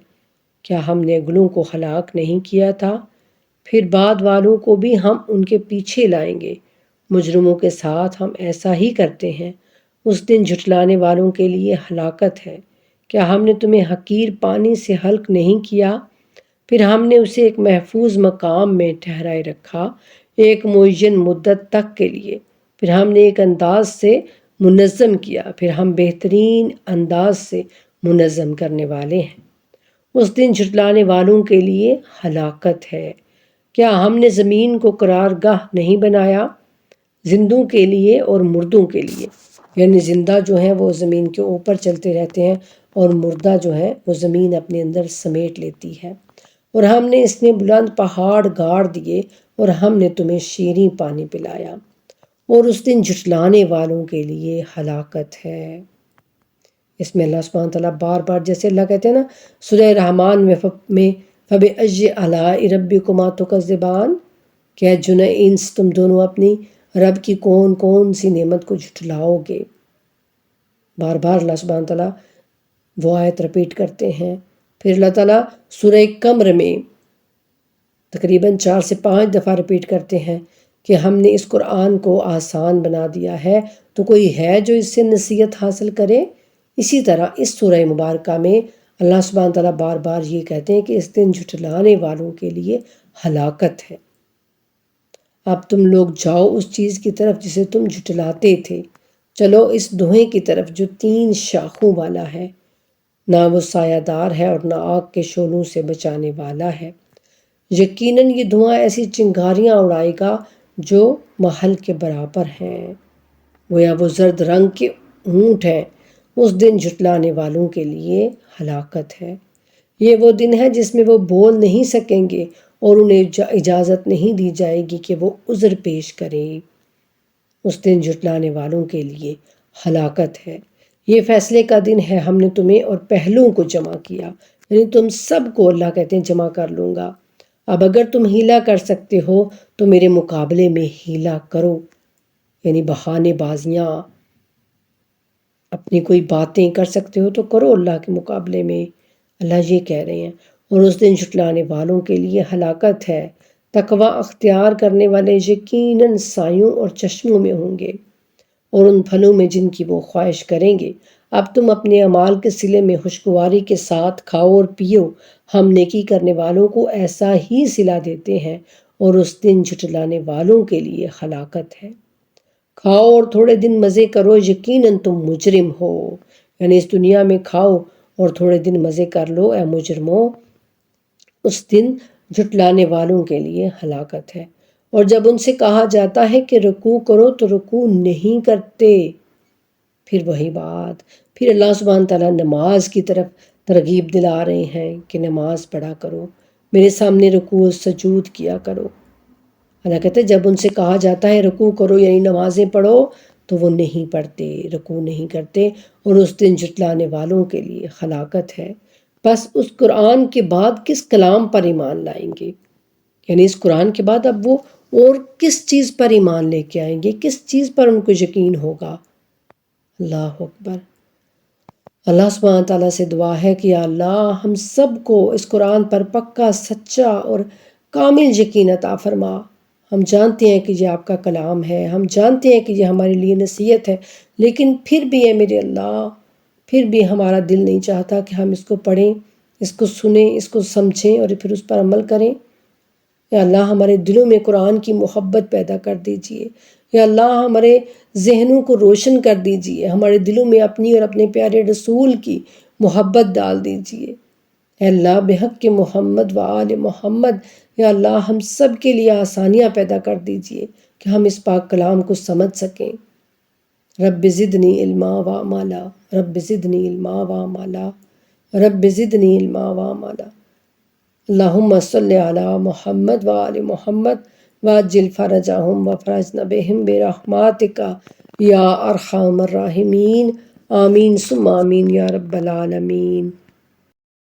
کیا ہم نے اگلوں کو ہلاک نہیں کیا تھا؟ پھر بعد والوں کو بھی ہم ان کے پیچھے لائیں گے۔ مجرموں کے ساتھ ہم ایسا ہی کرتے ہیں۔ اس دن جھٹلانے والوں کے لیے ہلاکت ہے۔ کیا ہم نے تمہیں حقیر پانی سے ہلک نہیں کیا؟ پھر ہم نے اسے ایک محفوظ مقام میں ٹھہرائے رکھا، ایک معین مدت تک کے لیے۔ پھر ہم نے ایک انداز سے منظم کیا، پھر ہم بہترین انداز سے منظم کرنے والے ہیں۔ اس دن جھٹلانے والوں کے لیے ہلاکت ہے۔ کیا ہم نے زمین کو قرار گاہ نہیں بنایا، زندوں کے لیے اور مردوں کے لیے؟ یعنی زندہ جو ہیں وہ زمین کے اوپر چلتے رہتے ہیں، اور مردہ جو ہے وہ زمین اپنے اندر سمیٹ لیتی ہے۔ اور ہم نے اس میں بلند پہاڑ گاڑ دیے، اور ہم نے تمہیں شیریں پانی پلایا۔ اور اس دن جھٹلانے والوں کے لیے ہلاکت ہے۔ اس میں اللہ سبحانہ تعالیٰ بار بار، جیسے اللہ کہتے ہیں نا سورہ رحمان میں فَبِأَيِّ آلَاءِ رَبِّكُمَا تُكَذِّبَانِ، کہ جن انس تم دونوں اپنی رب کی کون کون سی نعمت کو جھٹلاؤ گے۔ بار بار اللہ سبحانہ تعالیٰ وہ آیت رپیٹ کرتے ہیں۔ پھر اللہ تعالیٰ سورہ قمر میں تقریباً 4 سے 5 دفعہ رپیٹ کرتے ہیں کہ ہم نے اس قرآن کو آسان بنا دیا ہے، تو کوئی ہے جو اس سے نصیحت حاصل کرے؟ اسی طرح اس سورہ مبارکہ میں اللہ سبحانہ تعالیٰ بار بار یہ کہتے ہیں کہ اس دن جھٹلانے والوں کے لیے ہلاکت ہے۔ اب تم لوگ جاؤ اس چیز کی طرف جسے تم جھٹلاتے تھے، چلو اس دھوئیں کی طرف جو 3 شاخوں والا ہے، نہ وہ سایہ دار ہے اور نہ آگ کے شعلوں سے بچانے والا ہے۔ یقیناً یہ دھواں ایسی چنگاریاں اڑائے گا جو محل کے برابر ہیں، گویا وہ زرد رنگ کے اونٹ ہیں۔ اس دن جھٹلانے والوں کے لیے ہلاکت ہے۔ یہ وہ دن ہے جس میں وہ بول نہیں سکیں گے، اور انہیں اجازت نہیں دی جائے گی کہ وہ عذر پیش کریں۔ اس دن جھٹلانے والوں کے لیے ہلاکت ہے۔ یہ فیصلے کا دن ہے، ہم نے تمہیں اور پہلوں کو جمع کیا، یعنی تم سب کو اللہ کہتے ہیں جمع کر لوں گا۔ اب اگر تم ہیلا کر سکتے ہو تو میرے مقابلے میں ہیلا کرو، یعنی بہانے بازیاں، اپنی کوئی باتیں کر سکتے ہو تو کرو اللہ کے مقابلے میں، اللہ یہ کہہ رہے ہیں۔ اور اس دن جھٹلانے والوں کے لیے ہلاکت ہے۔ تقوی اختیار کرنے والے یقیناً سایوں اور چشموں میں ہوں گے، اور ان پھلوں میں جن کی وہ خواہش کریں گے۔ اب تم اپنے اعمال کے صلے میں خوشگواری کے ساتھ کھاؤ اور پیو، ہم نیکی کرنے والوں کو ایسا ہی صلہ دیتے ہیں، اور اس دن جھٹلانے والوں کے لیے ہلاکت ہے۔ کھاؤ اور تھوڑے دن مزے کرو، یقیناً تم مجرم ہو، یعنی اس دنیا میں کھاؤ اور تھوڑے دن مزے کر لو اے مجرموں، اس دن جھٹلانے والوں کے لیے ہلاکت ہے۔ اور جب ان سے کہا جاتا ہے کہ رکوع کرو تو رکوع نہیں کرتے۔ پھر وہی بات، پھر اللہ سبحانہ تعالیٰ نماز کی طرف ترغیب دلا رہے ہیں کہ نماز پڑھا کرو، میرے سامنے رکوع سجود کیا کرو۔ اللہ کہتے ہیں جب ان سے کہا جاتا ہے رکوع کرو یعنی نمازیں پڑھو، تو وہ نہیں پڑھتے، رکوع نہیں کرتے، اور اس دن جھٹلانے والوں کے لیے ہلاکت ہے۔ بس اس قرآن کے بعد کس کلام پر ایمان لائیں گے؟ یعنی اس قرآن کے بعد اب وہ اور کس چیز پر ایمان لے کے آئیں گے، کس چیز پر ان کو یقین ہوگا؟ اللہ اکبر۔ اللہ سبحانہ تعالیٰ سے دعا ہے کہ یا اللہ ہم سب کو اس قرآن پر پکا، سچا اور کامل یقین عطا فرما۔ ہم جانتے ہیں کہ یہ آپ کا کلام ہے، ہم جانتے ہیں کہ یہ ہمارے لیے نصیحت ہے، لیکن پھر بھی ہے میرے اللہ، پھر بھی ہمارا دل نہیں چاہتا کہ ہم اس کو پڑھیں، اس کو سنیں، اس کو سمجھیں اور پھر اس پر عمل کریں۔ یا اللہ ہمارے دلوں میں قرآن کی محبت پیدا کر دیجئے، یا اللہ ہمارے ذہنوں کو روشن کر دیجئے، ہمارے دلوں میں اپنی اور اپنے پیارے رسول کی محبت ڈال دیجئے۔ اے اللہ بحق کے محمد و آل محمد، یا اللہ ہم سب کے لیے آسانیاں پیدا کر دیجئے کہ ہم اس پاک کلام کو سمجھ سکیں۔ رب زدنی علما و عملا، رب زدنی علما و عملا، رب زدنی علما و عملا۔ اللہم صلی علی محمد و آل محمد وعجل فرجہم وفرجنا بہم برحمتک یا ارحم الراحمین، آمین ثم آمین یا رب العالمین۔